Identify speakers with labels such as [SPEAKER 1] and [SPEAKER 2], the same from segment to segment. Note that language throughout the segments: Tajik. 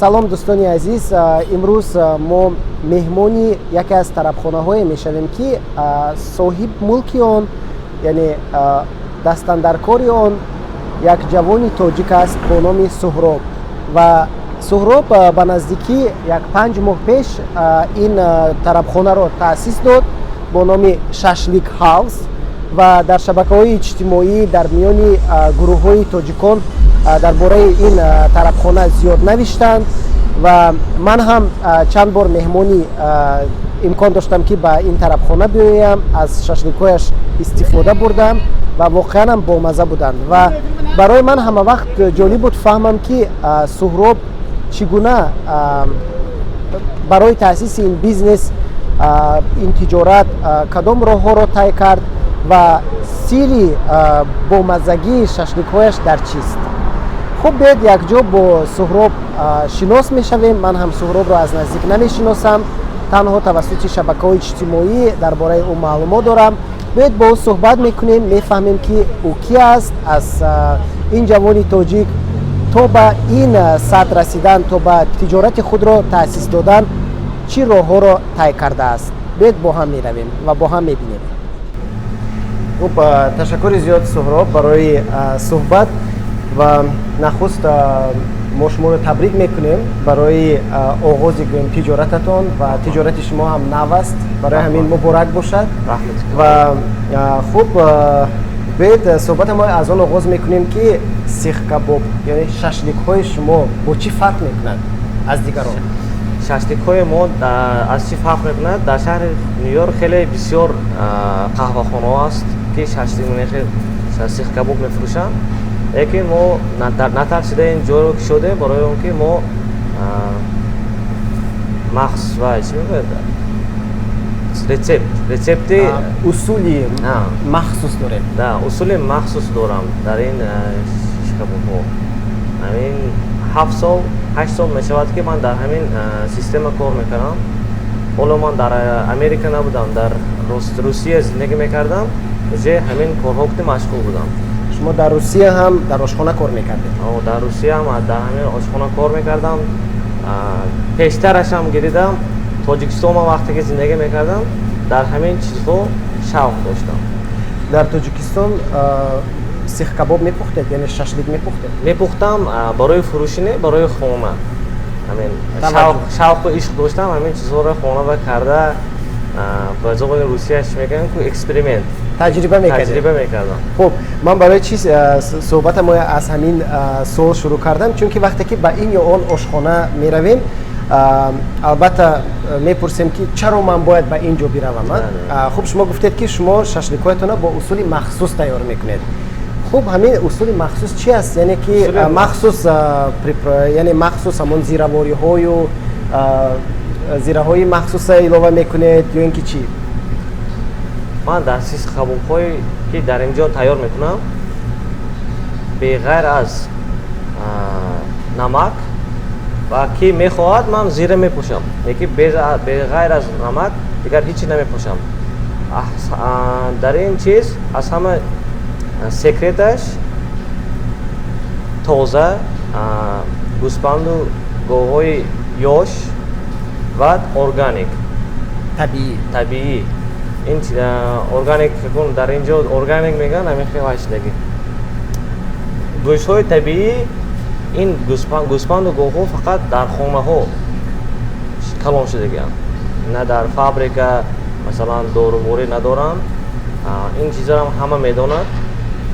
[SPEAKER 1] салом дӯстони азиз, имрӯз мо меҳмони яке аз тарабхонаҳое мешавем ки соҳиб мулки он, яъне дастандаркори он як ҷавони тоҷик аст бо номи Суҳроб. Ва Суҳроб ба наздикӣ як 5 моҳ пеш ин тарабхонаро таъсис дод бо номи Шашлик Хаус ва дар шабакаҳои иҷтимоӣ дар миёни гурӯҳҳои тоҷикон дар бораи ин тарабхона зиёд навиштанд ва ман ҳам чанд бор меҳмони имкон доштам ки ба ин тарабхона биёям, аз шашликҳояш истифода бурдам ва воқеан ҳам бомаза буданд. Ва барои ман ҳама вақт ҷолиб буд фаҳмам ки Суҳроб чӣ гуна барои таъсиси ин бизнес, ин тиҷорат кадом роҳҳоро тай кард ва сирри бомазагии шашликҳояш дар чист. хуб, биёед якҷо бо Суҳроб шинос мешавем. Ман ҳам Суҳробро аз наздик намешиносам, танҳо тавассути шабакаҳои иҷтимоӣ дар бораи ӯ маълумот дорам. биёед бо ӯ суҳбат мекунем, мефаҳмем ки ӯ ки аст, аз ин ҷавони тоҷик то ба ин сатҳ расидан, то ба тиҷорати худро таъсис додан чӣ роҳҳоро тай кардааст. биёед бо ҳам меравем ва бо ҳам мебинем. хуб, ташаккури зиёд Суҳроб барои суҳбат ва нахуст мо шуморо табрик мекунем барои оғози тиҷорататон ва тиҷорати шумо ҳам нав аст. барои ҳамин муборак бошад. ва хуб, биёед суҳбатамро аз он оғоз мекунем ки сих кабоб, яъне шашликҳои шумо бо чӣ фарқ мекунад аз дигарон?
[SPEAKER 2] шашликҳои мо аз чӣ фарқ мекунад? Дар шаҳри Ню-Йорк хеле бисёр қаҳвахонаҳо аст ки сих кабоб мефурӯшанд. лекин мо натарсида ин ҷойро кушодем барои он ки мо махсус ва чӣ мегӯяд рецепти
[SPEAKER 1] усули махсус дорем.
[SPEAKER 2] Да, усули махсус дорам дар ин кабобҳо. ҳамин 7 сол 8 сол мешавад ки ман дар ҳамин система кор мекардам. ҳоло ман дар Америка набудам, дар Русия зиндагӣ мекардам. уҷе ҳамин корҳо кунӣ машғул будам.
[SPEAKER 1] шумо дар Русия ҳам дар ошхона кор мекардед?
[SPEAKER 2] дар Русия ҳам дар ҳамин ошхона кор мекардам. пештараш ҳам гиридам. Тоҷикистон ман вақте ки зиндагӣ мекардам, дар ҳамин чизҳо шавқ доштам.
[SPEAKER 1] дар Тоҷикистон сих кабоб мепухтед, яъне шашлик мепухтед?
[SPEAKER 2] Мепухтам барои фурӯшӣ, не барои хона. ҳамин шавқу ишқ доштам, ҳамин чизҳоро хонава карда ба зубони русияш мегӯям ки эксперимент, таҷриба мекардам.
[SPEAKER 1] хуб, ман барои чӣ суҳбатамро аз ҳамин суол шурӯъ кардам, чунки вақте ки ба ин ё он ошхона меравем, албатта мепурсем ки чаро ман бояд ба ин ҷо биравам. хуб, шумо гуфтед ки шумо шашликҳоятонро бо усули махсус тайёр мекунед. хуб, ҳамин усули махсус чӣ аст? яъне ки махсус ҳамон зиравориҳою зираҳои махсуса илова мекунед ё ин ки чӣ?
[SPEAKER 2] ман дар сих кабобҳое ки дар ин ҷо тайёр мекунам, беғайр аз намак ва ки мехоҳад ман зира мепӯшам, лекин беғайр аз намак дигар ҳичи намепӯшам. дар ин чиз аз ҳама секреташ тоза гӯспанду гоҳҳои ёш ва органик, табиӣ. ин органик дар ин ҷо органик мегӯянд, ҳамин хелашдагӣ гӯштҳои табиӣ. ин гӯспанду гоҳҳо фақат дар хонаҳо калон шудагианд, на дар фабрика масалан дорувори надоранд. ин чизаро ҳама медонад,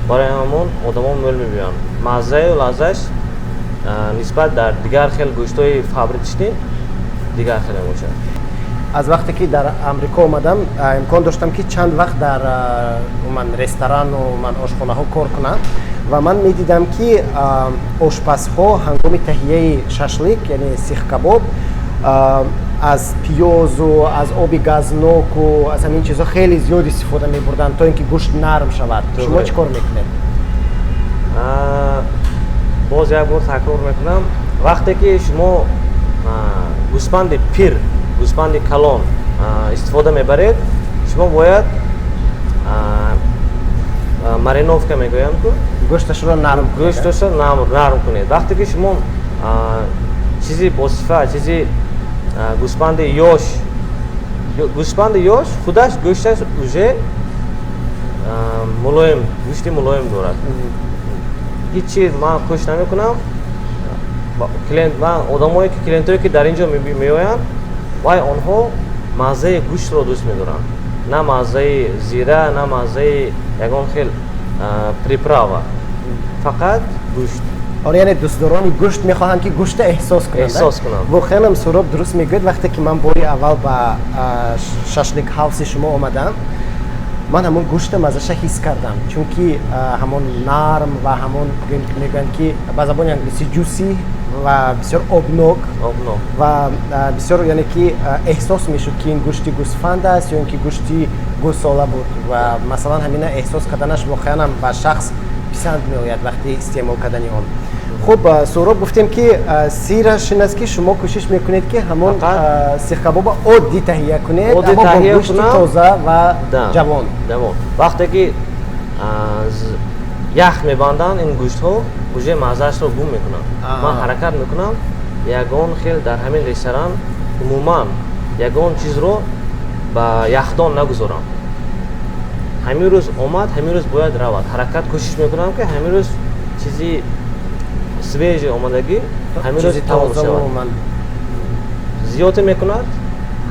[SPEAKER 2] барои ҳамон одамон мӯл мебиёнд. маззаю лаззаш нисбат дар дигар хел гӯштҳои фабрични дигар хел мебошад.
[SPEAKER 1] аз вақте ки дар Амрико омадам, имкон доштам ки чанд вақт дар ресторану ошхонаҳо кор кунам ва ман медидам ки ошпазҳо ҳангоми таҳияи шашлик, яъне сих кабоб, аз пиёзу, аз оби газноку, аз ҳамин чизҳо хеле зиёд истифода мебурданд то ин ки гӯшт нарм шавад. шумо чӣ кор мекунед?
[SPEAKER 2] боз як бор такрор мекунам, вақте ки шумо гӯспанди пир, гӯспанди калон истифода мебаред, шумо бояд мариновка мегӯям ку гӯшташро нарм кунед. Вақте ки шумо چیزی باسفه چیزی گوسفند یوش گوسفند یوش خودش گوشتش уже ملایم گوشتی ملایم دارد هیچ چیز من خوش نمیکنم کلینت من آدمایی که کلینتایی که در اینجا میآیند وای آنها مزه گوشت رو دوست می‌دارن نه مزه زیره نه مزه یگان خیل پریپراوا فقط گوشت
[SPEAKER 1] آره یعنی دوستداران گوشت میخواهند که گوشت احساس کنند. و خیلی سوراب درست میگید وقتی که من باری اول با شاشلیک هاوس شما آمدم من همون گوشت مزه‌ش حس کردم چون که همون نرم و همون میگن که با زبان انگلیسی جوسی و بسیار آبناک و بسیار یعنی که احساس میشد که این گوشتی گوسفند است یا اینکه گوشتی گوساله بود و مثلا همین احساس کردنش واقعا به شخص پسند میآید وقتی استعمال کردن آن. خب سوراب گفتیم که سیرش این است که شما کوشش میکنید که همون سیخ کباب عادی تهیه کنید اما با گوشت تازه و جوان.
[SPEAKER 2] وقتی که یخ میبندن این گوشت ها بوجه مزهش رو گم میکنن من حرکت میکنم یگان خیل در همین رستوران عموما یگان چیز رو با یخدان نگذارم همین روز اومد همین روز باید رود حرکت کوشش میکنم که همین روز چیزی سویج آمدگی همین روز تمام شود زیاده میکند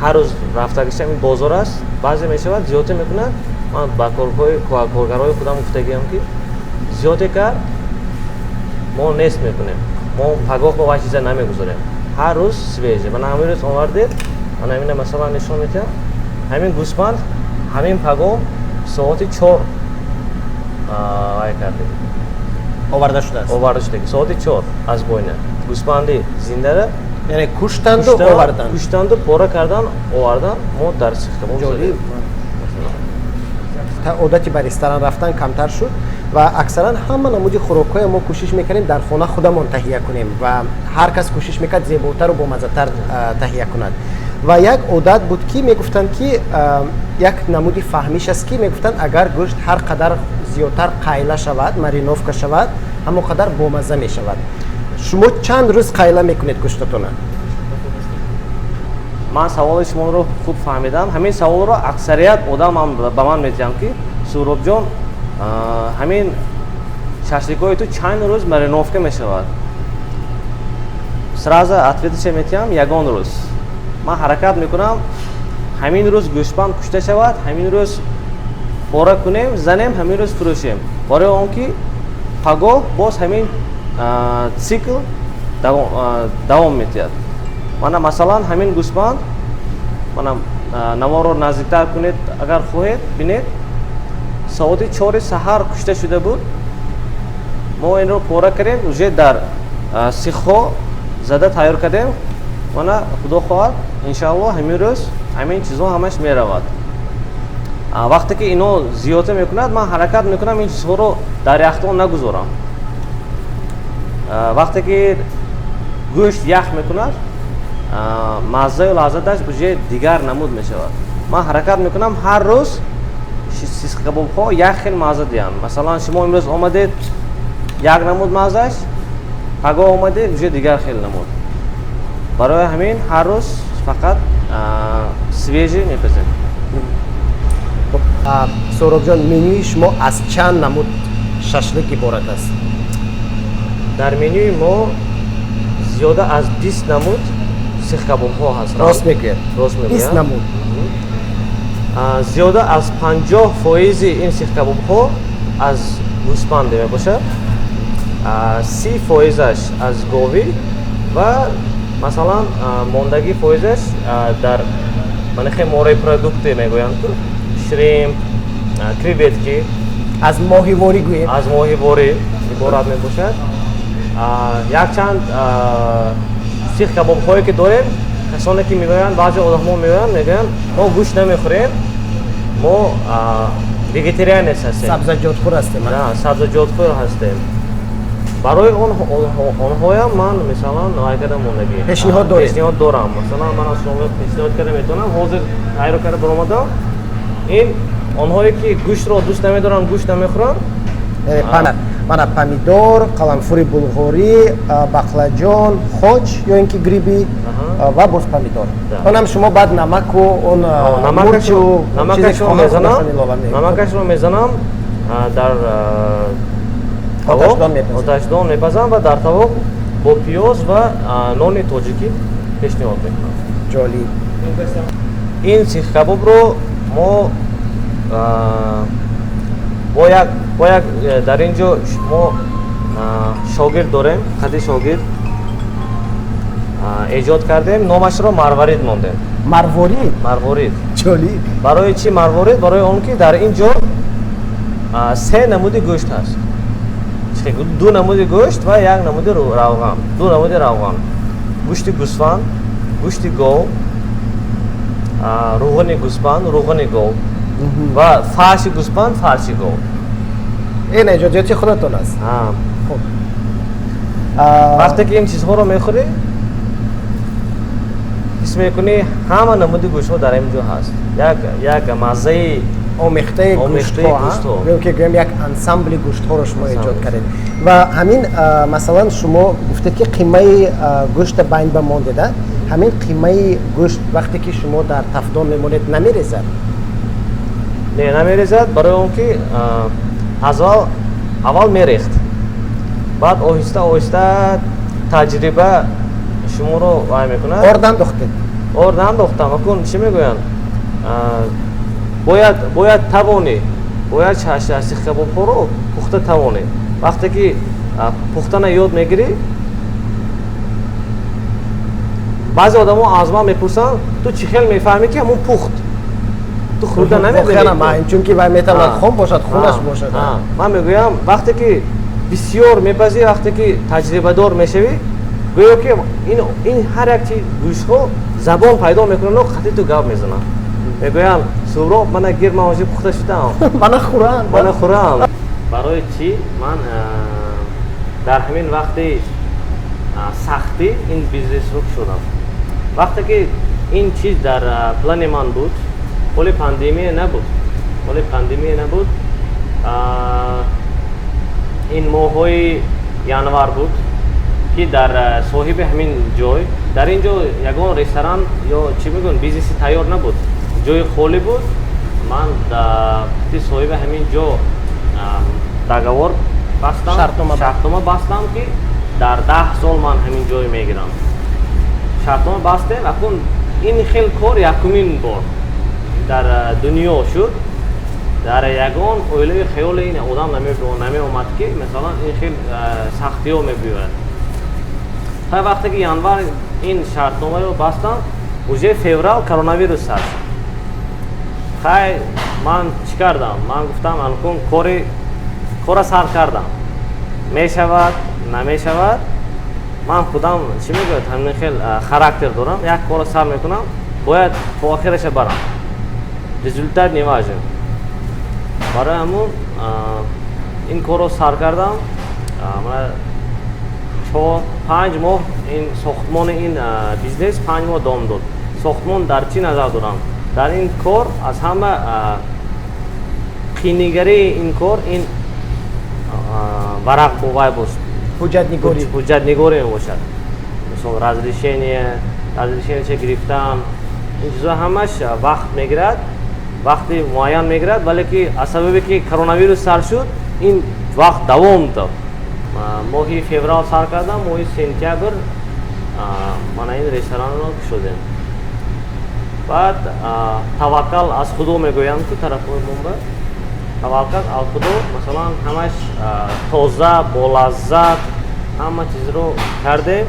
[SPEAKER 2] هر روز رفته گشتم این بازار است بعضی میشود زیاده میکند من با کارگرای خودم گفتگیم که زیاده کرد ما نیست میکنیم ما پگاه با وای چیزا نمیگذاریم هر روز سویجه من همین روز آوردید من همین مثلا نشون میدم همین گوسفند همین پگاه ساعت 4 وای کردیم
[SPEAKER 1] آورده شده
[SPEAKER 2] ساعت 4 از بوینه گوسفندی زنده را
[SPEAKER 1] یعنی کشتند و آوردن
[SPEAKER 2] کشتند و پاره کردن آوردن ما در سیخ کباب زدیم
[SPEAKER 1] عادتی به رستوران رفتن کمتر شد و اکثرا همه نمودی خوراک‌های ما کوشش میکنیم در خانه خودمون تهیه کنیم و هر کس کوشش میکرد زیباتر و بامزه‌تر تهیه کند و یک عادت بود که میگفتن که یک نمودی فهمیش است که میگفتن اگر گوشت هر قدر زیادتر قایله شود مرینوف شود همون قدر بامزه میشود. شما چند روز قایله میکنید گوشتتون؟
[SPEAKER 2] من سوال شما رو خوب فهمیدم همین سوال رو اکثریت آدم به من میگن که سوراب جان همین شاشلیکای تو چند روز مرینوف میشود سراز اتویتش میتیم یگان روز من حرکت میکنم همین روز گوشتبند کشته شود همین روز پاره کنیم زنیم همین روز فروشیم برای اون که پگاه باز همین سیکل دوام میتید من مثلا همین گوسفند من نما رو نزدیکتر کنید اگر خواهید بینید ساعت 4 سحر کشته شده بود ما این رو پاره کردیم уже در سیخ ها زده تیار کردیم من خدا خواهد انشاءالله همین روز همین چیزها همش میرود وقتی که اینو زیاده میکند من حرکت میکنم این چیزها رو در یخدان نگذارم وقتی که گوشت یخ میکند مزه و لذتش بوجه دیگر نمود میشود من حرکت میکنم هر روز سیخ کباب ها یک خیل مزه دیان مثلا شما امروز آمدید یک نمود مزهش پگاه آمدید بوجه دیگر خیل نمود برای همین هر روز فقط سویجی میپزیم.
[SPEAKER 1] سوراب جان منوی شما از چند نمود شاشلیک عبارت است؟
[SPEAKER 2] در منوی ما زیاده از 20 نمود سیخ کباب ها هست.
[SPEAKER 1] راست میگه 20 نمود
[SPEAKER 2] زیاده از 50% این سیخ کباب ها از گوسفند میباشد 30% از گاوی و مثلا موندگی فویزش در منخ موری پرودکت میگویند که شریم کریوتکی
[SPEAKER 1] از ماهیواری گوییم
[SPEAKER 2] از ماهیواری عبارت میباشد یک چند سیخ کباب هایی که داریم کسانی که میگویند بعضی آدم‌ها میگویند ما گوشت نمیخوریم ما ویگیتریان هستیم
[SPEAKER 1] سبزیجات خور هستیم
[SPEAKER 2] نه سبزیجات خور هستیم برای آنها من مثلا نایکدم موندگی
[SPEAKER 1] پیشنهاد
[SPEAKER 2] دارم مثلا من از شما پیشنهاد کردم میتونم حاضر تایید کرده برآمدم این آنهایی که گوشت رو دوست نمیدارن گوشت نمیخورن
[SPEAKER 1] мана помидор, қаламфури булғорӣ, бақладҷон, хоч ё ин ки гриби ва боз помидор. Онам шумо баъд намаку он мурчу
[SPEAKER 2] намакашро мезанам дар оташдон мепазам ва дар тавоқ бо пиёз ва нони тоҷикӣ пешниҳод мекунам.
[SPEAKER 1] ҷолиб.
[SPEAKER 2] ин сих кабобро мо бо як дар ин ҷо мо шогирд дорем, хади шогирд эҷод кардем, номашро марварид мондем.
[SPEAKER 1] Марворид?
[SPEAKER 2] Марворид.
[SPEAKER 1] Ҷолиб.
[SPEAKER 2] Барои чӣ марворид? Барои он ки дар ин ҷо се намуди гӯшт ҳаст. ду намуди гӯшт ва як намуди равған. Ду намуди равған. Гӯшти гӯсфанд, гӯшти гов, руғани гӯсфанд, руғани гов ва фарши гӯсфанд, фарши гов.
[SPEAKER 1] ин эҷодиёти худатон аст. Хуб.
[SPEAKER 2] Вақте ки ин чизҳоро мехӯрӣ, ҳис мекунӣ ҳама намуди гӯштҳо дар ин ҷо ҳаст. Як маззаи
[SPEAKER 1] омехтаи гӯштҳо, ё ки гӯем як ансамбли гӯштҳоро шумо эҷод кардед. Ва ҳамин масалан шумо гуфтед ки қимаи гӯшта байн ба мондеда, ҳамин қимаи гӯшт вақте ки шумо дар тафдон мемонед намерезад?
[SPEAKER 2] Не, намерезад, барои он ки аввал мерехт. Баъд оҳиста оҳиста таҷриба шуморо вай мекунад.
[SPEAKER 1] Ор нандохтед?
[SPEAKER 2] Ор нандохтам. Акун чӣ мегӯянд? Бояд тавонӣ, бояд сихкабобҳоро пухта тавонӣ. Вақте ки пухтана ёд мегирӣ, баъзе одамо аз ман мепурсанд, ту чӣ хел мефаҳмӣ ки ҳамун пухт? Ту хурда намебинӣ?
[SPEAKER 1] Чунки вай метавонад хом бошад, хунаш бошад.
[SPEAKER 2] Ман мегӯям, вақте ки бисёр мепазӣ, вақте ки таҷрибадор мешавӣ, гӯё ки ин ҳар як гӯштҳо забон пайдо мекунанд, хати ту гап мезананд. мегӯям сӯроб мана гирмавожи пухта шудаам.
[SPEAKER 1] Мана хӯрам.
[SPEAKER 2] Барои чӣ ман дар ҳамин вақти сахтӣ ин бизнесро шудам. Вақте ки ин чиз дар плани ман буд, оли пандемия набуд. Ин моҳҳои январ буд ки дар соҳиби ҳамин ҷой, дар ин ҷо ягон ресторан ё чӣ мегӯянд бизнеси тайёр набуд. ҷои холӣ буд. Ман ки соҳиби ҳамин ҷо договор бастам, шартнома бастам ки дар 10 сол ман ҳамин ҷой мегирам. Шартнома бастем. Акун ин хел кор якумин бор дар дунё шуд. Дар ягон оилаи хаёли ин одам намеомад ки масалан ин хел сахтиҳо мебиёяд. Ҳар вақте ки январ ин шартномаро бастам, уже феврал коронавирус аст. Хай ман чӣ кардам? Ман гуфтам анкун кора сар кардам. Мешавад, намешавад. Ман худам чӣ мегӯяд ҳамин хел характер дорам. Як кора сар мекунам, бояд то охираша барам. Результат не важен. Барои ҳамун ин корро сар кардам. 5 моҳ ин сохтмони ин бизнес 5 моҳ дом дод. Сохтмон дар чӣ назар дорам? Дар ин кор аз ҳама қинигарии ин кор ин варақ бо вай бост. ҳуҷҷатнигорӣ мебошад. Мисол разрешение гирифтан, ин чизҳо ҳамаш вақт мегирад, вақти муайян мегирад, вале ки аз сабабе ки коронавирус сар шуд, ин вақт давом дод. Моҳи феврал сар кардам, моҳи сентябр мана ин ресторанро кушодем. Баъд таваккал аз худо мегӯям ки тарафҳои монба. Таваккал аз худо, масалан ҳамаш тоза, болаззат, ҳама чизро кардем.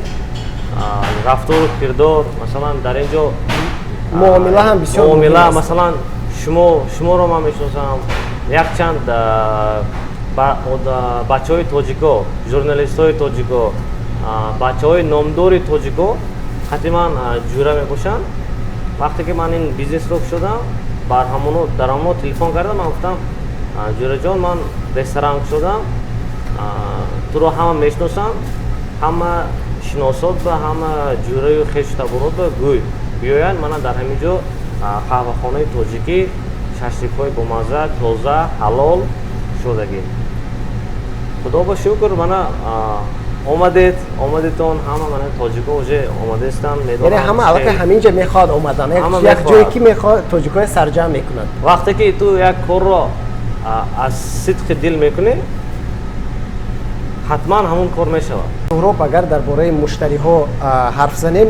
[SPEAKER 2] Рафтору кирдор, масалан дар ин ҷо
[SPEAKER 1] муомила ҳам бисёр
[SPEAKER 2] муомила, масалан шуморо ман мешиносам, якчанд бачаҳои тоҷико, журналистҳои тоҷико, бачаҳои номдори тоҷико хати ман ҷура мебошанд. Вақте ки ман ин бизнесро кушодам, бар дар ҳамоно телефон кардам, ман гуфтам ҷураҷон, ман ресторан кушодам, туро ҳама мешиносам, ҳама шиносот ба ҳама ҷураю хешу таборот ба гӯй биёянд, мана дар ҳамин ҷо қаҳвахонаи тоҷикӣ, шашликҳои бомазза, тоза, ҳалол шудагӣ. خدا با شکر مانا اومدیتون همه من تاجیکو وجه اومدستم
[SPEAKER 1] یعنی همه البته همینجا میخواد اومدن یک جایی که میخواد تاجیکای سرجم میکنن.
[SPEAKER 2] وقتی که تو یک کار رو از صدق دل میکنی حتما همون کار میشود.
[SPEAKER 1] سهراب اگر درباره مشتری ها حرف زنیم،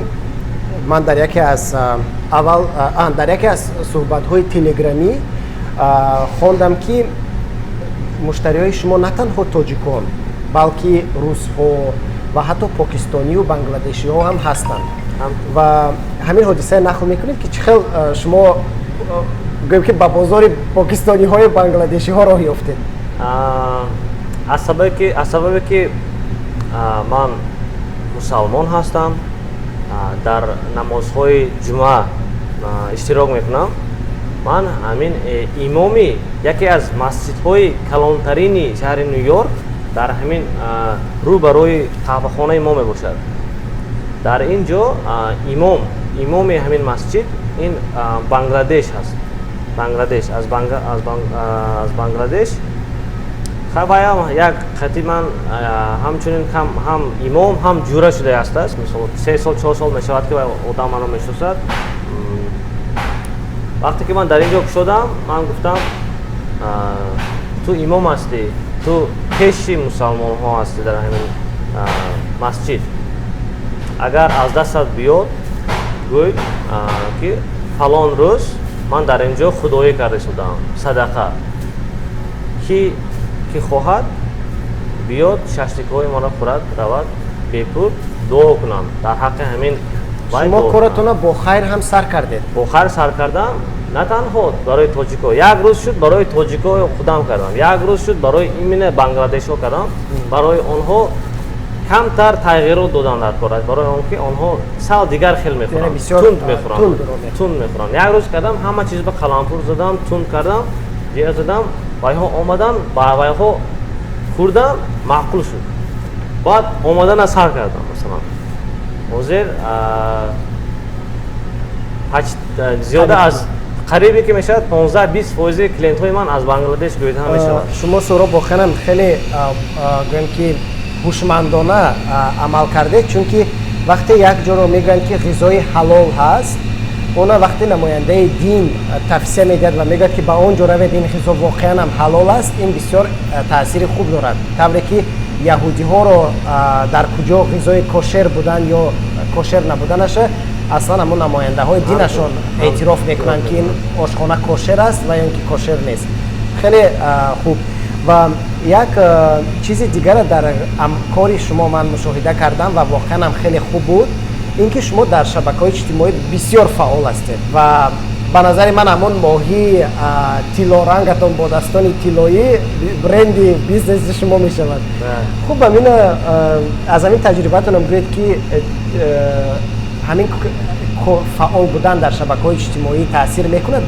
[SPEAKER 1] من در یکی از صحبت های تلگرامی خواندم که مشتری های شما نه تنها تاجیکان بلکه روس ها و حتی پاکستانی و بنگلادشی ها هم هستند و همین حادثه نقل میکنید که چخیل شما گویم که با بازار پاکستانی های بنگلادشی ها راه یافتید.
[SPEAKER 2] از سببی که من مسلمان هستم، در نمازهای جمعه اشتراک میکنم. من همین امامی یکی از مسجدهای کلانترین شهر نیویورک در همین روبروی قهوه‌خانه ما میباشد. در اینجا امام همین مسجد این بنگلادش هست. از بنگلادش خواهیم یک خطی من همچنین هم امام هم جوره شده است. مثلا 3 سال 4 سال میشود که آدم منو میشناسد. وقتی که من در اینجا شدم من گفتم تو امام هستی، تو پیشی مسلمان ها هستی در همین مسجد، اگر از دستت بیاد گوی که فلان روز من در اینجا خدایی کرده شدم، صدقه کی خواهد بیاد ششلیک‌های ما را خورد رود بپور دعا کنم در حق همین.
[SPEAKER 1] شما کارتون با خیر هم سر کردید؟
[SPEAKER 2] با خیر سر کردم، نه تنها برای تاجیک‌ها، یک روز شد برای تاجیک‌ها خودم کردم، یک روز شد برای ایمن بنگلادش‌ها کردم. برای آنها کمتر تغییر دادن در کار، برای آنکه آنها سال دیگر خیلی میخورن، تند میخورن. یک روز کردم همه چیز به قلمپور زدم، تند کردم، دیگه زدم، وایها آمدن با وایها خوردم، معقول شد. بعد آمدن از سر کردم. مثلا حاضر زیاده از قریبی که میشد 15-20% کلینت های من از بنگلادش گویده هم میشود.
[SPEAKER 1] شما سهراب واقعا خیلی گویم که هوشمندانه عمل کرده، چون که وقتی یک جا رو میگن که غذای حلال هست، اونا وقتی نماینده دین تفسیر میدهد و میگه که با اون جا روید این غذا واقعا هم حلال است، این بسیار تاثیر خوب دارد. طوری که یهودی ها رو در کجا غذای کوشر بودن یا کوشر نبودنش اصلا همون نماینده های دینشون اعتراف میکنن که این آشخانه کوشر است و یا اینکه کوشر نیست. خیلی خوب. و یک چیز دیگر در کار شما من مشاهده کردم و واقعا هم خیلی خوب بود، اینکه شما در شبکه‌های اجتماعی بسیار فعال هستید و به نظر من همون ماهی طلا رنگتون با دستان طلایی برند بیزنس شما می شود. خوب از همین تجربه‌تون بگید که همین فعال بودن در شبکه‌های اجتماعی تاثیر میکند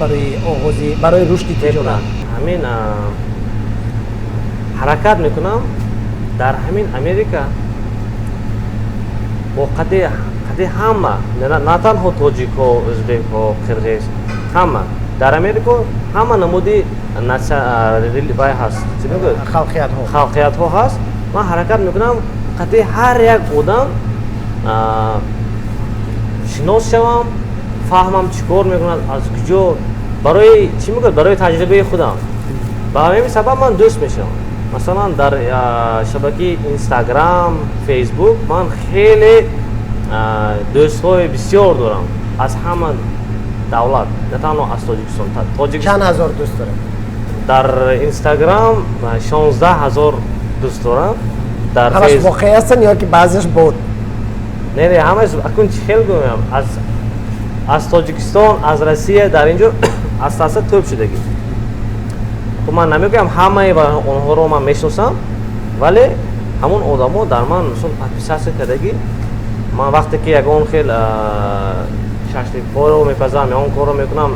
[SPEAKER 1] برای رشد تجارت؟
[SPEAKER 2] همین حرکت میکنم در همین امریکا با قدی همه، نه تنها تاجیک ها، ازبک ها، قرغیز، همه در امریکا همه نمودی بای هست، خلقیت ها هست. من حرکت میکنم قدی هر یک آدم شناس شوم، فهمم چیکار میکنن، از کجا، برای چی میگه، برای تجربه خودم. با همین سبب من دوست میشم. مثلا در شبکه اینستاگرام، فیسبوک من خیلی دوستای بسیار دارم از همه دولت، نه تنها از تاجیکستان.
[SPEAKER 1] چند هزار دوست دارم؟
[SPEAKER 2] در اینستاگرام 16,000 دوست دارم. در
[SPEAKER 1] همش واقعی هستن یا که بعضیش بود؟
[SPEAKER 2] نه همش اکنون خیلی گویم از تاجیکستان، از روسیه در اینجا از تاسه توپ شدگی. تو من نمیگم همه و اونها رو من میشناسم، ولی همون آدما در من مثلا پاتیساس کردگی. من وقتی که یک اون خیلی ششتی رو میپزم یا اون کار رو میکنم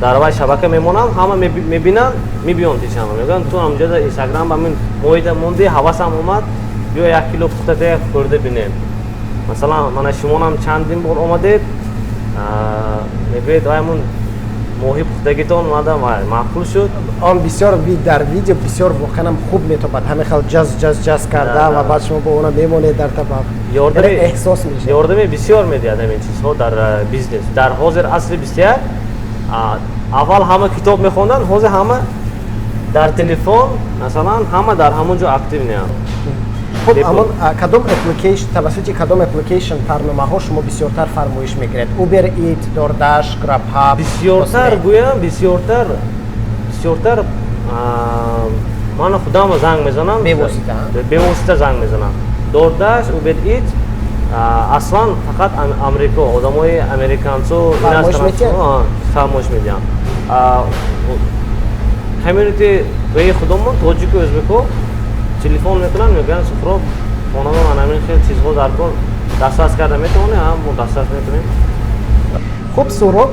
[SPEAKER 2] در روی شبکه میمونم، همه میبینن میبیان پیشم، میگن تو همونجا در اینستاگرام با من محیط موندی، حواسم اومد بیا 1 کیلو پخته خورده بینیم. مثلا من شما هم چندین بار اومدید میگوید همون моҳи пухтагитон омада маъқул шуд.
[SPEAKER 1] он бисёр дар видео бисёр воқеан хуб метопад, ҳамин хел ҷаз карда ва баъд шумо бо она мемонед дар таба эҳсос мешавад.
[SPEAKER 2] Ёрдами бисёр медиҳад ҳамин чизҳо дар бизнес. Дар ҳозир асри 21 аввал ҳама китоб мехонданд, ҳозир ҳама дар телефон, масалан, ҳама дар ҳамон ҷо активниянд.
[SPEAKER 1] خب اما کدام اپلیکیشن توسط کدام اپلیکیشن برنامه‌ها شما بسیارتر فرمایش میگیرید؟ اوبر ایت، دورداش، گراب هاب؟
[SPEAKER 2] بسیارتر گویم بسیارتر من خودم زنگ میزنم به واسطه زنگ میزنم. دورداش، اوبر ایت اصلا فقط امریکا، آدمای امریکانسو فرمایش میدن. کمیونیتی به خودمون تاجیک و ازبکو تلفن میکنن میگن سفراب خانم من همین خیلی چیزها در کار دسترس کرده میتونه هم دسترس میتونیم.
[SPEAKER 1] خب سهراب،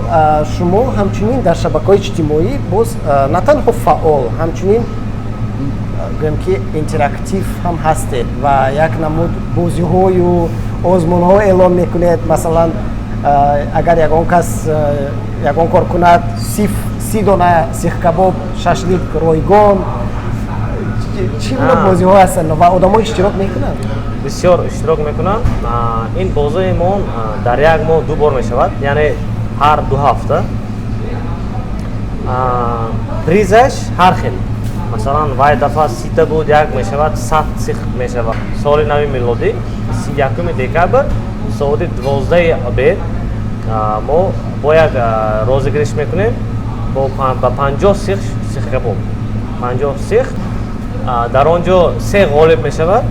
[SPEAKER 1] شما همچنین در شبکه‌های اجتماعی باز نه تنها فعال، همچنین گویم که اینتراکتیو هم هستید و یک نمود بازی‌های و آزمون‌ها اعلام میکنید. مثلا اگر یگان کس یگان کار کند 30 دانه سیخ کباب، ششلیک، رایگان، چی بازی‌ها هستند و آدم‌ها اشتراک میکنند؟
[SPEAKER 2] بسیار اشتراک میکنند. این بازیمون در یک ماه 2 بار میشود، یعنی هر 2 هفته. پریزش هر خیلی، مثلا وای دفعه 30 بود یک میشود 100 سیخ میشود. سال نو میلادی 31 دکبر ساعت 12 بعد ما با یک روزگیری میکنیم با 50 سیخ کباب، 50 سیخ. در آنجا 3 غالب می شود.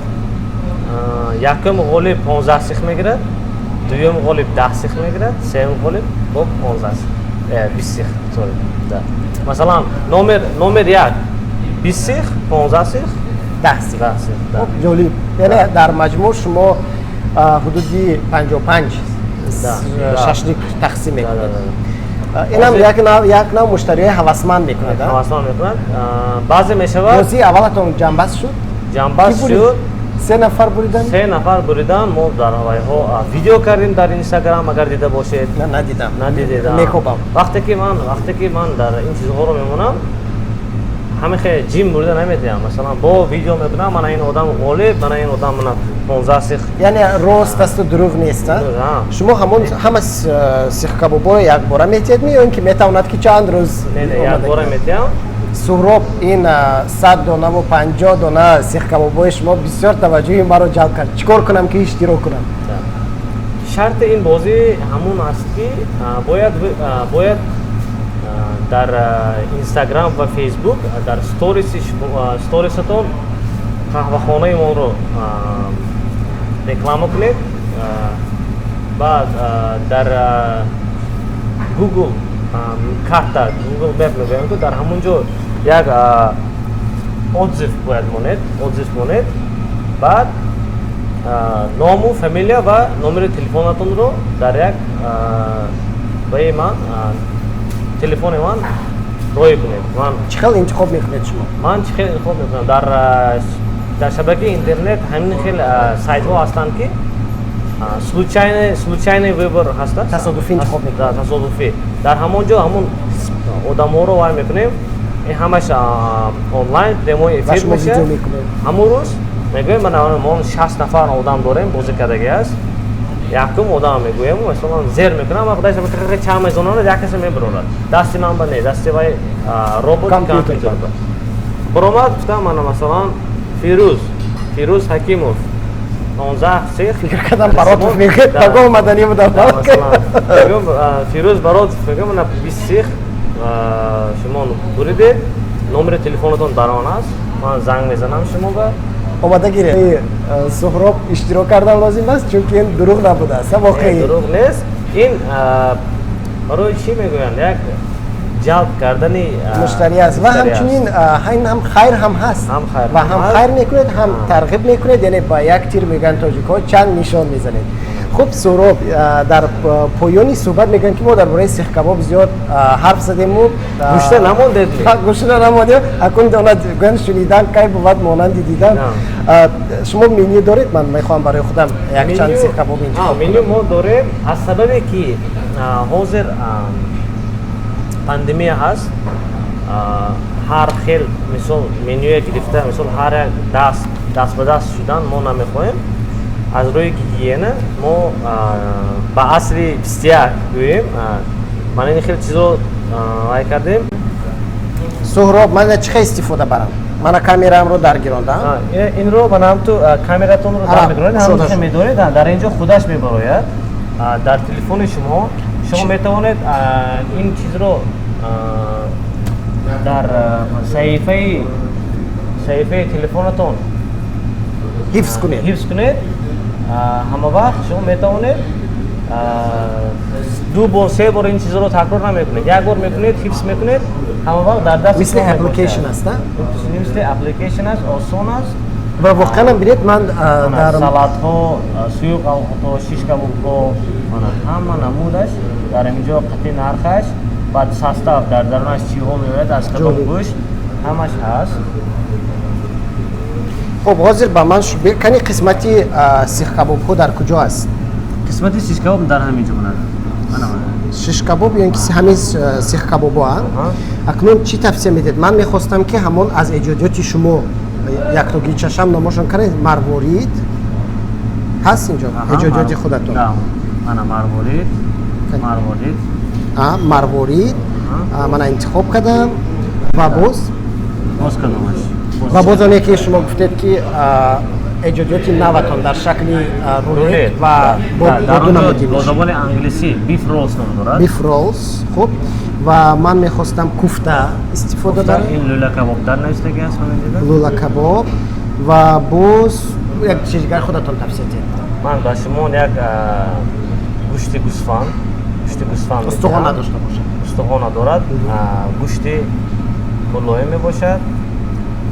[SPEAKER 2] یکم غالب 15 سیخ می گیرد، دوم غالب 10 سیخ می گیرد، سوم غالب با 15 سیخ 20 سیخ. مثلا نمره 1 20 سیخ، 15 سیخ، 10 سیخ.
[SPEAKER 1] جالب. یعنی در مجموع شما حدودی 55 ششلیک تقسیم میکنید. اینم یک نوع مشتری هوسمند میکنند.
[SPEAKER 2] هوسمند میکنند. بعضی میشود
[SPEAKER 1] بازی اولتون جنبست شد؟
[SPEAKER 2] جنبست شد.
[SPEAKER 1] 3 نفر بریدن؟
[SPEAKER 2] 3 نفر بریدن. ما در هوای‌ها ویدیو کردیم در اینستاگرام، اگر دیده باشید.
[SPEAKER 1] نه ندیدم.
[SPEAKER 2] میکوبم. وقتی که من در این چیزها رو میمونم، همه خیلی جیم بریده نمیدیم. مثلا با ویدیو میکنم من این آدم غالب، من این آدم من 15 سیخ.
[SPEAKER 1] یعنی راست است و دروغ نیست. شما همه سیخ کباب‌ها یک بار میتید یا اینکه میتواند که چند روز؟
[SPEAKER 2] نه یک بار میتیم.
[SPEAKER 1] سهراب این 100 دانه و 50 دانه سیخ کباب‌های شما بسیار توجه مرا جلب کرد. چیکار کنم که اشتراک کنم؟
[SPEAKER 2] شرط این بازی همون است که باید در اینستاگرام و فیسبوک در ستوریستون قهوه‌خانه ما رو رکلام کنید. بعد در گوگل کارتا، گوگل مپ میگویم که در همونجا یک اوتزیف باید مونید. بعد نام و فامیلیا و نمره تلفنتون رو در یک به من تلفن من روی کنید.
[SPEAKER 1] چه خیلی انتخاب میکنید شما؟
[SPEAKER 2] من چه خیلی انتخاب میکنم در شبکه اینترنت همین خیلی سایت ها هستند که случайный выбор هست.
[SPEAKER 1] تصادفی انتخاب میکنید.
[SPEAKER 2] تصادفی. در همونجا همون آدم‌ها رو وای میکنیم. این همش آنلاین دمو افیر میشه. همون روز میگویم من 60 نفر آدم داریم بازی کردگی است. یکم آدم میگویم مثلا زیر میکنم و خدایش میگه چه میزنه یک کسی میبرد. دستی من بنده دستی وای ربات کامپیوتر. برآمد گفتم من مثلا فیروز حکیموف 19 سیخ
[SPEAKER 1] فکر کردم برات میگه تاگو مدنی بودم.
[SPEAKER 2] مثلا فیروز برات میگه من 20 سیخ شما بریده، نمره تلفنتون در آن است. من زنگ میزنم شما به
[SPEAKER 1] اومده گیره. سهراب اشتراک کردن لازم است چون که این دروغ نبوده است. واقعی
[SPEAKER 2] دروغ نیست. این برای چی میگویند یک جلب کردنی
[SPEAKER 1] مشتری است و همچنین این هم خیر هم هست و هم خیر میکنید هم ترغیب میکنید. یعنی با یک تیر میگن تاجیک‌ها چند نشان میزنید. خب سهراب، در پایانی صحبت میگن که ما درباره سیخ کباب زیاد حرف زدیم و
[SPEAKER 2] گوشته
[SPEAKER 1] نموندیم. اکنون داند گوین شنیدن که بود مانند دیدن. شما مینیو دارید؟ من میخوام برای خودم یک چند سیخ کباب انتخاب کنم.
[SPEAKER 2] مینیو ما داریم از سببی که حاضر пандемия ҳаст, ҳар хел мисол менюе гирифта, мисол ҳар як даст ба даст шудан мо намехоҳем. аз рӯи гигиена мо ба асри вистияк гӯем, ман ин хел чизро вай кардем.
[SPEAKER 1] Суҳроб, ман чӣ хел истифода барам? Мана камераамро даргирондам.
[SPEAKER 2] Инро ба намту камератонро дар мегиронед, ҳамаша медоред, дар инҷо худаш мебарояд. Дар телефони шумо метавонед ин чизро дар саҳифаи телефонатон
[SPEAKER 1] ҳифз кунед.
[SPEAKER 2] ҳама вақт шумо метавонед 2 бор 3 бор ин чизро такрор намекунед. Як бор мекунед, ҳифз мекунед, ҳама вақт дар даст.
[SPEAKER 1] Мисли application аст,
[SPEAKER 2] мисли application аст, осон аст.
[SPEAKER 1] Ва воқеан бинед ман дар
[SPEAKER 2] салатҳо, суюқ алҳоҳо, шиш кабобҳо, ҳама намудаш дар инҷо қатъи нархаш, баъд састав дар дарунаш чиҳо меояд, аз кадом гӯшт, ҳамаш ҳаст.
[SPEAKER 1] хуб, ҳозир ба ман кани қисмати сихкабобҳо дар куҷо аст?
[SPEAKER 2] қисмати сишкабоб дар ҳамин ҷо монад.
[SPEAKER 1] Шиш кабоб ё ки ҳамин сихкабобҳоанд. Акнун чӣ тавсия медиҳед? Ман мехостам ки ҳамон аз эҷодиёти шумо яктоги чашам номошон кардед, марворид ҳаст инҷо, эҷодиёти худатон. Марворид ман интихоб кардам ва боз оне ки шумо гуфтед ки эҷодиёти наватон дар шакли рулет ва боду намудӣ
[SPEAKER 2] бо забони англисӣ beef rolls ном дорад.
[SPEAKER 1] Beef rolls, хуб. Ва ман мехостам куфта истифода барам.
[SPEAKER 2] Ин лула кабоб дар навистагӣ аст, ман дида.
[SPEAKER 1] Лула кабоб ва боз як чизи дигар худатон тавсия диҳед.
[SPEAKER 2] Ман ба шумо як гӯшти гӯсфанд
[SPEAKER 1] устухон надошта бошад.
[SPEAKER 2] Устухона дорад, гӯшти мулоим мебошад.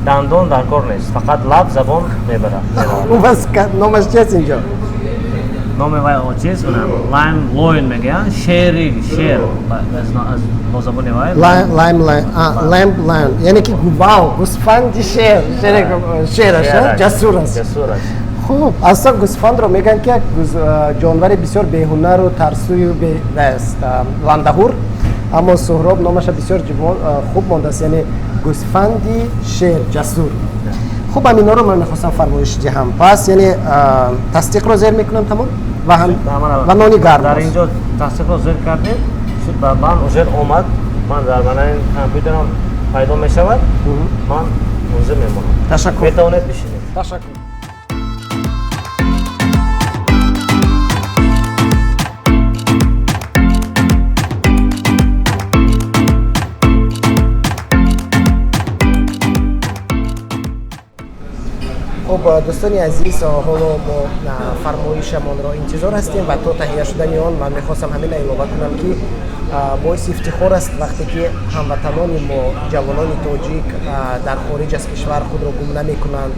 [SPEAKER 2] Дандон дар кор нест, фақат лаб забон мебарад.
[SPEAKER 1] Номаш чи аст инҷо?
[SPEAKER 2] номи вай чиз лайм лоин мегӯянд, шер бо забони вай
[SPEAKER 1] lamb lion, яъне ки вау, гӯсфанди шер аст, ҷасур аст. хуб, асла гӯсфандро мегӯянд ки як ҷонвари бисёр беҳунару тарсую ландаҳур, аммо Суҳроб номаша бисёр хуб мондааст, яъне гӯсфанди шер ҷасур. хуб, ҳаминҳоро ман мехостам фармоиш диҳам. Пас яъне тасдиқро зер мекунам тамом ва нони гарм.
[SPEAKER 2] дар инҷо тасдиқро зер кардем, шуд ба ман узер омад, ман дар манаи компютерам пайдо мешавад, ман узер мемонам.
[SPEAKER 1] Ташаккур.
[SPEAKER 2] Метавонед бишинед.
[SPEAKER 1] Ташаккур. хуб, дӯстони азиз, ҳоло мо фармоишамонро интизор ҳастем ва то таҳия шудани он ман мехостам ҳамина илова кунам ки боиси ифтихор аст вақте ки ҳамватанони мо, ҷавонони тоҷик дар хориҷ аз кишвар худро гум намекунанд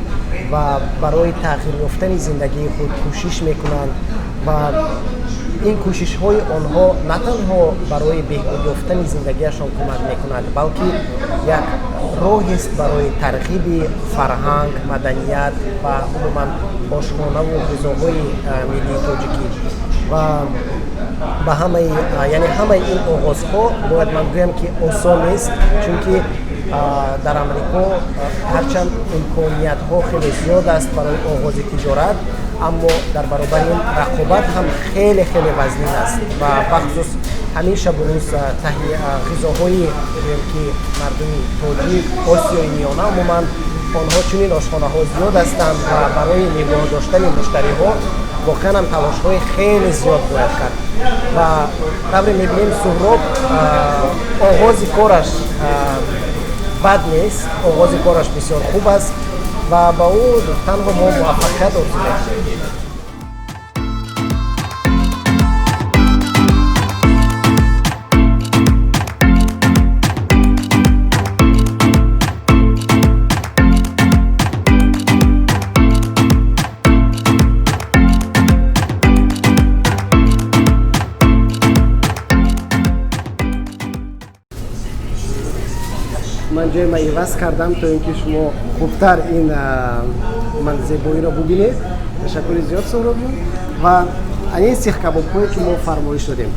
[SPEAKER 1] ва барои тағйир ёфтани зиндагии худ кӯшиш мекунанд ва ин кӯшишҳои онҳо на танҳо барои беҳбуд ёфтани зиндагиашон кӯмак мекунад, балки як роҳест барои тарғиби фарҳанг, маданият ва умуман ошхонаву ғизоҳои миллии тоҷикӣ. ва ба ҳамаи ин оғозҳо бояд ман гӯям ки осон нест, чунки дар амрико ҳарчанд имкониятҳо хеле зиёд аст барои оғози тиҷорат, аммо дар баробари ин рақобат ҳам хеле вазнин аст ва бахусус ҳамеша бурӯз ғизоҳои ки мардуми тоҷик, осиёи миёна умуман онҳо чунин ошхонаҳо зиёд ҳастанд ва барои нигоҳ доштани муштариҳо воқеан ҳам талошҳои хеле зиёд бояд кард ва тавре мебинем Суҳроб оғози кораш бад нест, оғози кораш бисёр хуб аст ва ба ӯ танҳо мо муваффақият орзу мекунем. ман ҷои иваз кардам то ин ки шумо хубтар ин зебоиро бубинед. Ташаккури зиёд Суҳроб ҷон. Ва ин сихкабобҳое ки мо фармоиш додем,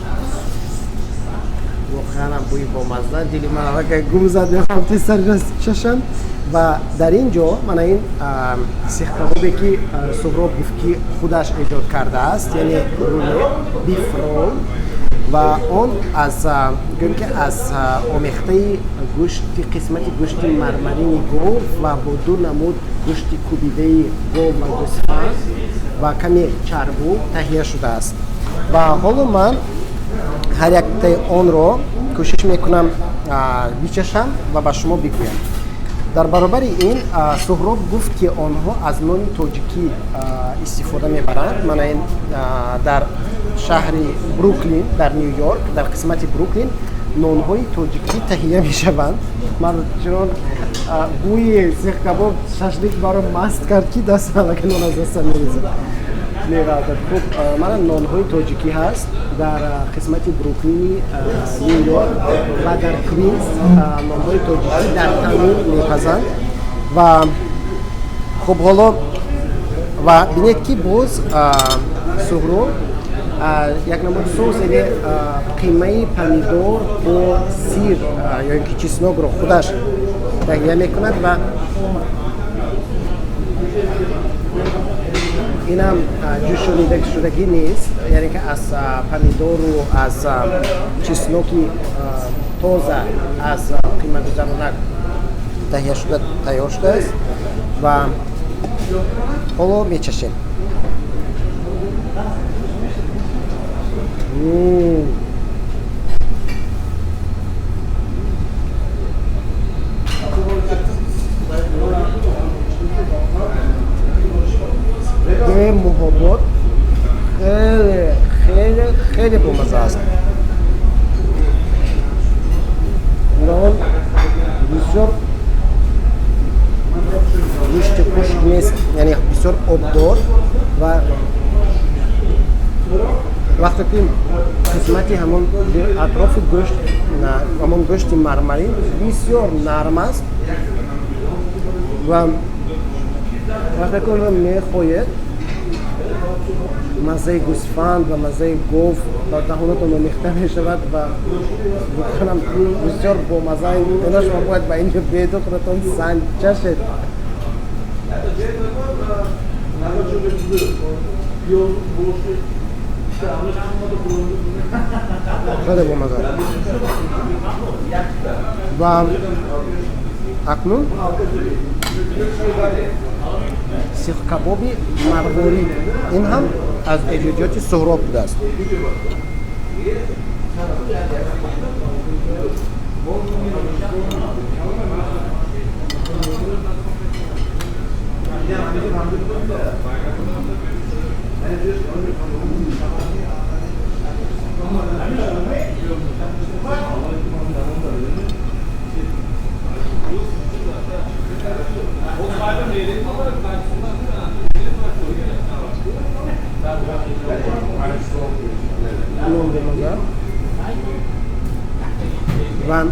[SPEAKER 1] واقعا هم بوی بامزه دلی من که گم زد میخوام تستر چشم و در اینجا من این سیخ کبابی که سهراب گفت که خودش ایجاد کرده است یعنی رولت بیف رول و اون از گویم که از آمیخته گوشت قسمت گوشت مرمرین گاو و با دو نمود گوشت کوبیده گاو و گوسفند و کمی چربو تهیه شده است و حالا من هر یک آن رو کوشش میکنم بچشم و به شما بگویم. در برابر این سهراب گفت که آنها از نان تاجیکی استفاده میبرند. من این در شهر بروکلین در نیویورک در قسمت بروکلین نانهای تاجیکی تهیه میشوند. من چون بوی سیخ کباب ششلیک برام مست کرد که دستم که نان از دستم میریزه. خب من نانهای تاجیکی هست در قسمت بروکلین نیویورک و در کوینز نانهای تاجیکی در تامین میپزند و خب حالا و بینید که باز سهراب یک نمود سس یعنی قیمه پمیدور با سیر یا اینکه چسناک رو خودش تهیه میکند و این هم جوش شدگی نیست یعنی که از پمیدور و از چسناکی تازه از قیمه گذرانک تهیه شده است و حالا میچشیم. به محبت خیلی خیلی خیلی بامزه است. نان بسیار گوشت خشک نیست یعنی بسیار آبدار و وقتی که قسمتی همون اطراف گوشت همون گوشت مرمرین بسیار نرم است و وقتی که رو میخوید مزه گوسفند و مزه گاو در دهانتون آمیخته میشود و بکنم بسیار بامزه اینا شما باید به اینجا بیدو خودتون سنجه شد. خیلی بامزه و اکنون سیخ کبابی مرغوری این هم از ایجادیات سهراب بوده است. و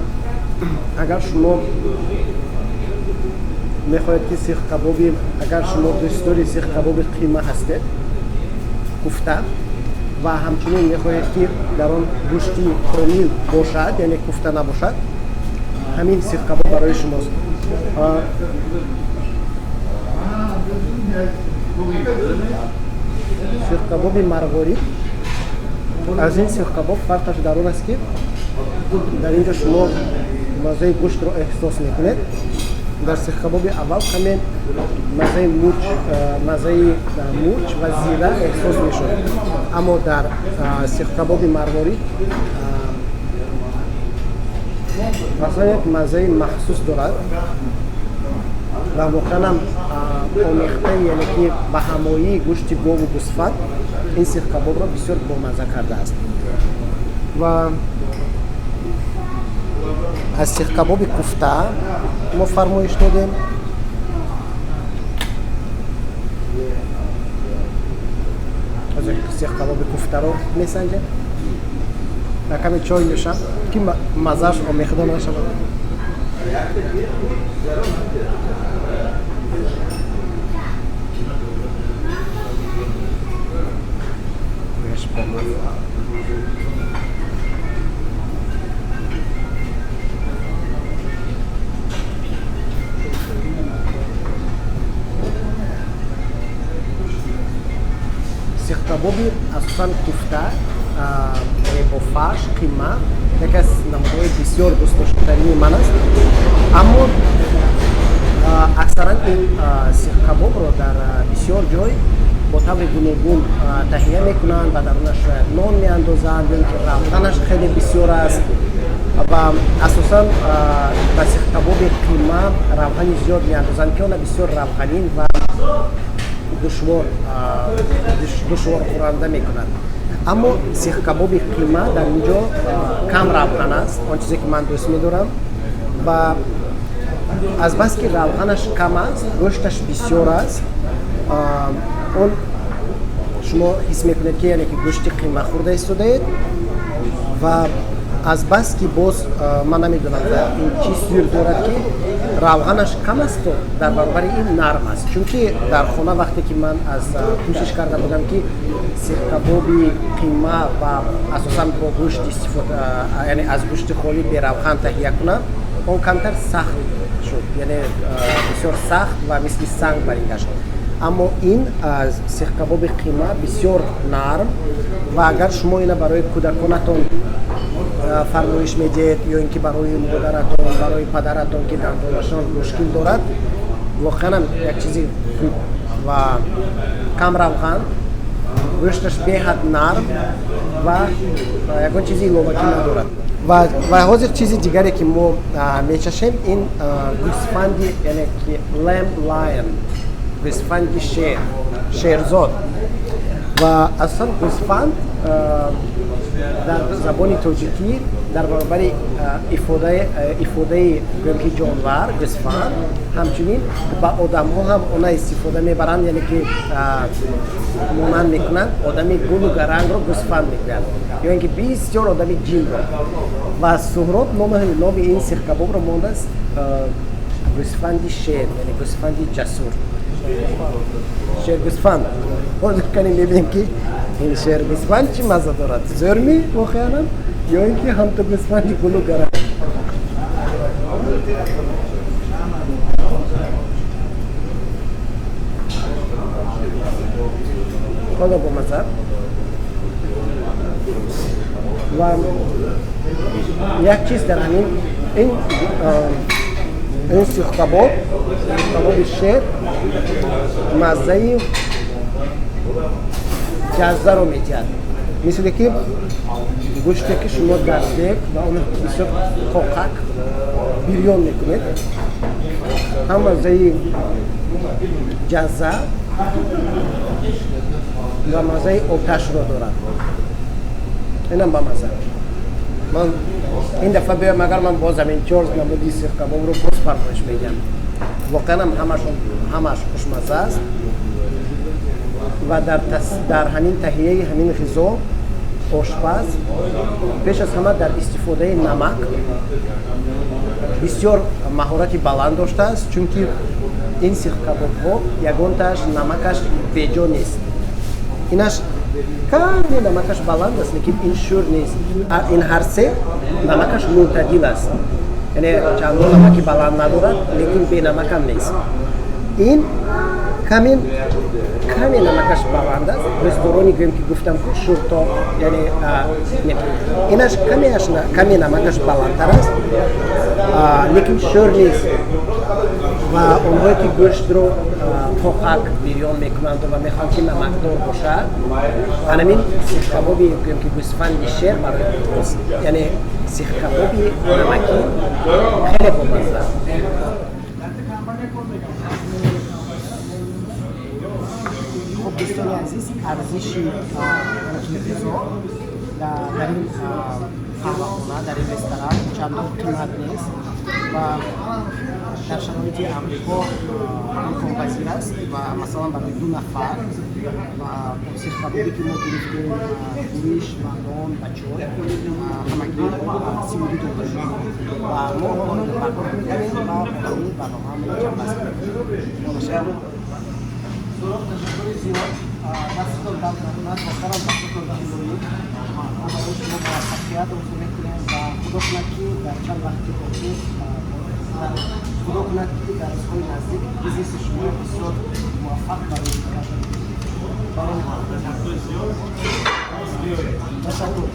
[SPEAKER 1] اگر شما میخواید که سیخ کبابی اگر شما دوستداری سیخ کباب قیمه هستید کوفته و همچنین میخواید که در آن گوشتی کامل باشد یعنی کوفته نباشد همین سیخ کباب برای شماست. سیخ کباب مرغوری از این سیخ کباب فرقش در آن است که در اینجا شما مزه گوشت رو احساس میکنید. در سیخ کباب اول همین مزه موچ و زیره احساس میشود اما در سیخ کباب مرغوری اصلا یک مزه مخصوص دارد و واقعا هم آمیخته یعنی که به همایی گوشت گاو و گوسفند این سیخ کباب را بسیار بامزه کرده است. و از سیخ کباب کوفته ما فرمایش دادیم از سیخ کباب کوفته رو میسنجیم کمی چای میشم که مزهش آمیخته نشود. سیخ کبابی اساساً کوفته با فرش قیمه یکی از نمودهای بسیار دوست داشتنی من است. اما اکثرا این سیخ کباب رو در بسیار جای با طور گوناگون تهیه میکنند و درونش نان میاندازند یا اینکه روغنش خیلی بسیار است و اساساً با سیخ کباب قیمه روغنی زیاد میاندازند که اون بسیار روغنین و دشوار خورنده میکنند. اما سیخ کباب قیمه در اینجا کم روغن است، آن چیزی که من دوست میدارم و از بس که روغنش کم است گوشتش بسیار است. اون شما حس میکنید که یعنی که گوشت قیمه خورده ایستاده و از بس که باز من نمیدونم این چی سیر دارد که روغنش کم است و در برابر این نرم است. چون که در خانه وقتی که من از کوشش کرده بودم که سیخ کبابی قیمه و اساساً با گوشت استفاده یعنی از گوشت خالی به روغن تهیه کنم اون کمتر سخت شد، یعنی بسیار سخت و مثل سنگ برگشت. اما این سیخ کباب قیمه بسیار نرم و اگر شما اینو برای کودکانتون فرمایش میدید یا اینکه برای مادرتون برای پدرتون که دندانشان مشکل دارد واقعا یک چیزی خوب و کم روغن گوشتش بهت نرم و یکون چیزی لوبکی ندارد. و حاضر چیزی دیگری که ما میچشیم این گوسفندی یعنی که لم لاین گوسفندی شیرزاد و اصلا گوسفند در زبان تاجیکی در برابر افاده گویی جانور گوسفند همچنین با آدم ها هم اونا استفاده میبرند، یعنی که مانند میکنند آدمی گل و گرنگ رو گوسفند میگویند یا اینکه بسیار آدمی جیم رو و سهراب نام این سیخ کباب رو مانده است گوسفندی شیر یعنی گوسفندی جسور شیر گوسفند. باز کنیم ببینیم که این شیر گوسفند چی مزه دارد، زرمی واقعا یا اینکه هم تو گوسفندی گل و گرنگ. حالا با مزه و یک چیز در همین این سیخ کباب شیر مزه جزه رو میتید، مثل که گوشتی که شما در دیگ و اون بسیار کوکک بریان میکنید هم مزه جزه و مزه آتش رو دارد. اینم با مزه من این دفعه بیایم اگر من باز همین چارز نمودی سیخ کباب رو باز فرمایش میگم. واقعا همش خوشمزه است و در همین تهیه همین غذا آشپز پیش از همه در استفاده نمک بسیار مهارتی بلند داشته است، چون که این سیخ کباب ها یگانتش نمکش بجا نیست، اینش کمی نمکش بلند است لیکن این شور نیست. این هر سه نمکش معتدل است، یعنی چندان نمکی بلند ندارد لیکن بی نمک هم نیست. این کمی نمکش بلند است. رستورانی که گفتم که شورتا یعنی اینش کمی نمکش بلندتر است لیکن شور نیست و اونهایی که گوشت رو پاک بریان میکنند و میخوان که نمکدار باشد همین سیخ کبابی که گوسفند شیر برای است، یعنی سیخ کبابی نمکی خیلی بامزه است. خب دوستان عزیز، ارزش غذا در این قهوه‌خانه در این رستوران چندان قیمت نیست و در شرایط امریکا امکان‌پذیر است و مثلا برای 2 نفر و سیخ کبابی که ما گرفتیم گوشت و نان و چای همگی 32 دلار و ما آن رو برپا می‌کنیم و برای برنامه‌مون رو جمع کنیم. دستتون در خدمت آخرم دستتون در خدمت برای شما موفقیت رو می‌کنیم و خدا کند که در چند وقتی باشید خدا کند که در روزهای نزدیک بیزنس شما بسیار موفق برای تشکر.